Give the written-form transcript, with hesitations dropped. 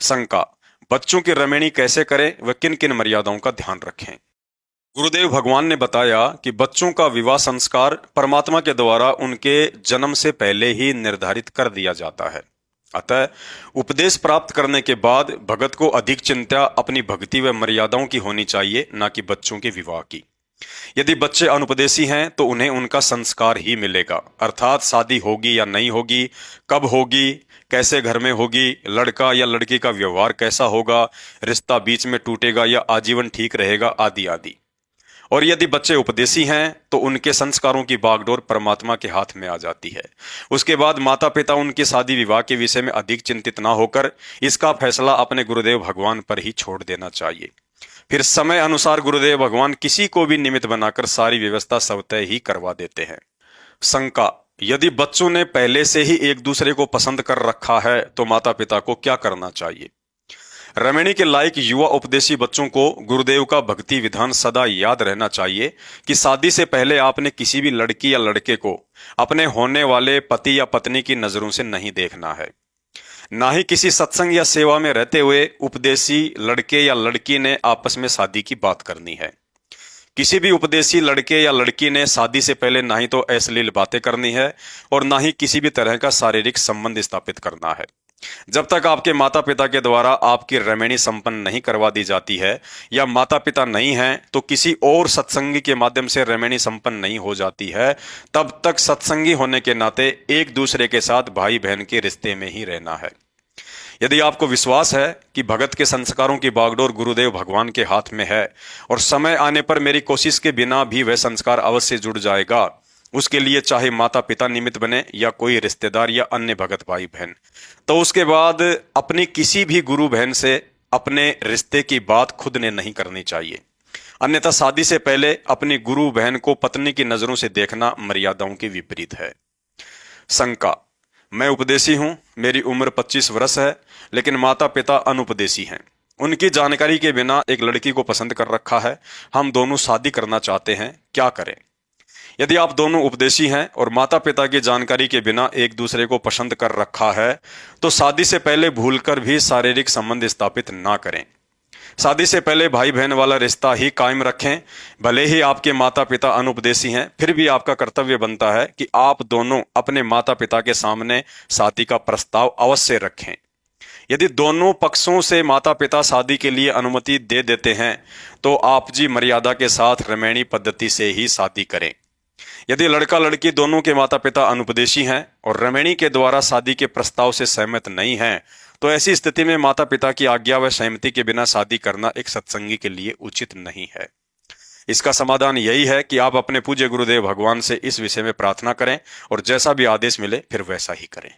शंका, बच्चों की रमेणी कैसे करें व किन किन मर्यादाओं का ध्यान रखें। गुरुदेव भगवान ने बताया कि बच्चों का विवाह संस्कार परमात्मा के द्वारा उनके जन्म से पहले ही निर्धारित कर दिया जाता है। अतः उपदेश प्राप्त करने के बाद भगत को अधिक चिंता अपनी भक्ति व मर्यादाओं की होनी चाहिए, न कि बच्चों के विवाह की। यदि बच्चे अनुपदेशी हैं तो उन्हें उनका संस्कार ही मिलेगा, अर्थात शादी होगी या नहीं होगी, कब होगी, कैसे घर में होगी, लड़का या लड़की का व्यवहार कैसा होगा, रिश्ता बीच में टूटेगा या आजीवन ठीक रहेगा, आदि आदि। और यदि बच्चे उपदेशी हैं तो उनके संस्कारों की बागडोर परमात्मा के हाथ में आ जाती है। उसके बाद माता पिता उनके शादी विवाह के विषय में अधिक चिंतित ना होकर इसका फैसला अपने गुरुदेव भगवान पर ही छोड़ देना चाहिए। फिर समय अनुसार गुरुदेव भगवान किसी को भी निमित्त बनाकर सारी व्यवस्था स्वतः ही करवा देते हैं। शंका, यदि बच्चों ने पहले से ही एक दूसरे को पसंद कर रखा है तो माता पिता को क्या करना चाहिए। रमणी के लायक युवा उपदेशी बच्चों को गुरुदेव का भक्ति विधान सदा याद रहना चाहिए कि शादी से पहले आपने किसी भी लड़की या लड़के को अपने होने वाले पति या पत्नी की नजरों से नहीं देखना है। ना ही किसी सत्संग या सेवा में रहते हुए उपदेशी लड़के या लड़की ने आपस में शादी की बात करनी है। किसी भी उपदेशी लड़के या लड़की ने शादी से पहले ना ही तो अश्लील बातें करनी है और ना ही किसी भी तरह का शारीरिक संबंध स्थापित करना है। जब तक आपके माता पिता के द्वारा आपकी रमणी संपन्न नहीं करवा दी जाती है या माता पिता नहीं हैं तो किसी और सत्संगी के माध्यम से रमणी संपन्न नहीं हो जाती है, तब तक सत्संगी होने के नाते एक दूसरे के साथ भाई बहन के रिश्ते में ही रहना है। यदि आपको विश्वास है कि भगत के संस्कारों की बागडोर गुरुदेव भगवान के हाथ में है और समय आने पर मेरी कोशिश के बिना भी वह संस्कार अवश्य जुड़ जाएगा, उसके लिए चाहे माता पिता निमित्त बने या कोई रिश्तेदार या अन्य भगत भाई बहन, तो उसके बाद अपनी किसी भी गुरु बहन से अपने रिश्ते की बात खुद ने नहीं करनी चाहिए। अन्यथा शादी से पहले अपनी गुरु बहन को पत्नी की नजरों से देखना मर्यादाओं के विपरीत है। शंका, मैं उपदेशी हूं, मेरी उम्र 25 वर्ष है, लेकिन माता पिता अनुपदेशी हैं। उनकी जानकारी के बिना एक लड़की को पसंद कर रखा है, हम दोनों शादी करना चाहते हैं, क्या करें। यदि आप दोनों उपदेशी हैं और माता पिता की जानकारी के बिना एक दूसरे को पसंद कर रखा है तो शादी से पहले भूलकर भी शारीरिक संबंध स्थापित ना करें। शादी से पहले भाई बहन वाला रिश्ता ही कायम रखें। भले ही आपके माता पिता अनुपदेशी हैं, फिर भी आपका कर्तव्य बनता है कि आप दोनों अपने माता पिता के सामने शादी का प्रस्ताव अवश्य रखें। यदि दोनों पक्षों से माता पिता शादी के लिए अनुमति दे देते हैं तो आप जी मर्यादा के साथ रमणी पद्धति से ही शादी करें। यदि लड़का लड़की दोनों के माता पिता अनुपदेशी हैं और रमणी के द्वारा शादी के प्रस्ताव से सहमत नहीं हैं, तो ऐसी स्थिति में माता पिता की आज्ञा व सहमति के बिना शादी करना एक सत्संगी के लिए उचित नहीं है। इसका समाधान यही है कि आप अपने पूज्य गुरुदेव भगवान से इस विषय में प्रार्थना करें और जैसा भी आदेश मिले फिर वैसा ही करें।